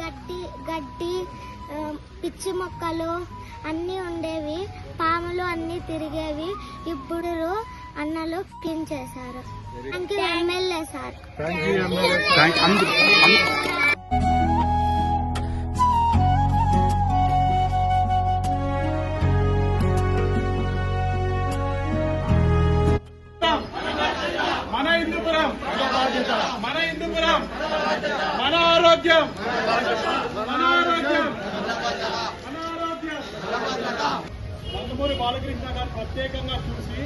గడ్డి గడ్డి పిచ్చి మొక్కలు అన్నీ ఉండేవి, పాములు అన్నీ తిరిగేవి. ఇప్పుడు అన్నలు క్లీన్ చేశారు. Thank you MLA sir. మన హిందూపురం మన ఆరోగ్యం నందమూరి బాలకృష్ణ గారు ప్రత్యేకంగా చూసి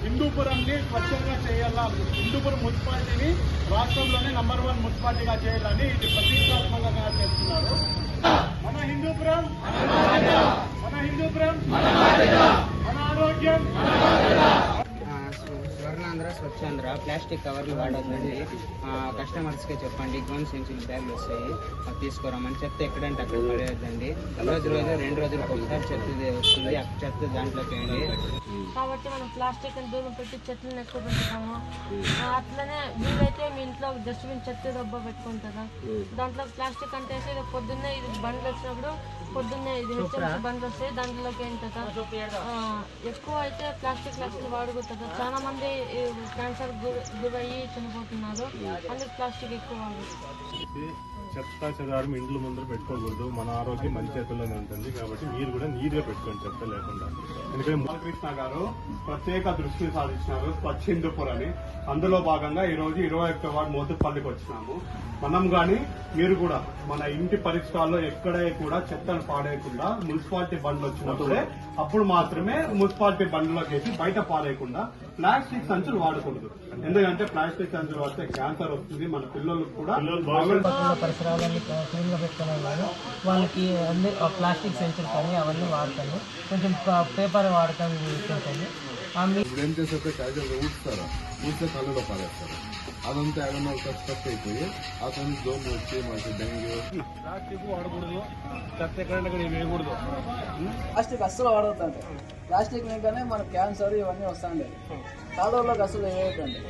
హిందూపురంని స్వచ్ఛంగా చేయాలా, హిందూపురం మున్సిపాలిటీని రాష్ట్రంలోనే నంబర్ 1 మున్సిపాలిటీగా చేయాలని ఇది ప్రతిష్టాత్మకంగా చేస్తున్నారు. మన హిందూపురం మన ఆరోగ్యం. స్వర్ణాంధ్ర స్వచ్ఛాంధ్ర ప్లాస్టిక్ కవర్లు వాడొద్దండి. కస్టమర్స్కే చెప్పండి, గోన్ సెంచులు బ్యాగులు వస్తాయి, అది తీసుకురామని. చెత్త ఎక్కడంటే అక్కడ పడేయద్దండి. రోజు 2 రోజులకు ఒకసారి చెత్త వస్తుంది, ఆ చెత్త దాంట్లోకి వేయండి. కాబట్టి మనం ప్లాస్టిక్ దూరం పెట్టి చెట్లను ఎక్కువ పెట్టుతాము. అట్లనే వీలైతే మీ ఇంట్లో డస్ట్బిన్ చెత్త డబ్బా పెట్టుకుంటారా, దాంట్లో ప్లాస్టిక్ అంటే పొద్దున్నే ఇది బండ్లు వచ్చినప్పుడు పొద్దున్నే ఇది హెచ్ఎంసీ బండ్లు వస్తాయి, దాంట్లోకి ఏంటా ఎక్కువ అయితే ప్లాస్టిక్ వాడుకుంటారు. చాలా మంది క్యాన్సర్ గురయ్యి చనిపోతున్నారు, అందుకే ప్లాస్టిక్ ఎక్కువ వాడుతుంది. చెత్త చెదారం ఇండ్ల ముందర పెట్టుకోకూడదు. మన ఆరోగ్యం మన చేతుల్లోనే ఉంటుంది. కాబట్టి మీరు కూడా నీట్గా పెట్టుకోండి చెత్త లేకుండా. ఎందుకంటే బాలకృష్ణ గారు ప్రత్యేక దృష్టి సాధించినారు స్వచ్ఛ హిందూపురం అని. అందులో భాగంగా ఈ రోజు 21వ వార్డు మోతుపల్లికి వచ్చినాము. మనం గాని మీరు కూడా మన ఇంటి పరిసరాల్లో ఎక్కడే కూడా చెత్తను పాడేయకుండా మున్సిపాలిటీ బండ్లు వచ్చినప్పుడే అప్పుడు మాత్రమే మున్సిపాలిటీ బండ్లోకి వేసి బయట పాడేయకుండా ప్లాస్టిక్ సంచులు వాడకూడదు. ఎందుకంటే ప్లాస్టిక్ సంచులు వాడితే క్యాన్సర్ వస్తుంది. మన పిల్లలకు కూడా పరిసరాలన్నీ క్లీన్ గా పెట్టుకునే వాళ్ళు వాళ్ళకి అన్ని ప్లాస్టిక్ సంచులు కానీ అవన్నీ వాడతాను. కొంచెం పేపర్ వాడతాను చూసుకుంటాను. ఇప్పుడు ఏం చేస్తే క్యాజువల్గా ఊస్తే కళ్ళలో పారేస్తారు. అదంతా ఏదన్నా స్టక్ అయిపోయి అతను దోమ వచ్చి మనకి డెంగ్యూ. ప్లాస్టిక్ వాడకూడదు, చెత్త ఎక్కడంటే వేయకూడదు. ప్లాస్టిక్ అస్సలు వాడవుతుంది. ప్లాస్టిక్ లేకనే మన క్యాన్సర్ ఇవన్నీ వస్తాండే. కాలువలోకి అసలు వేయకండి.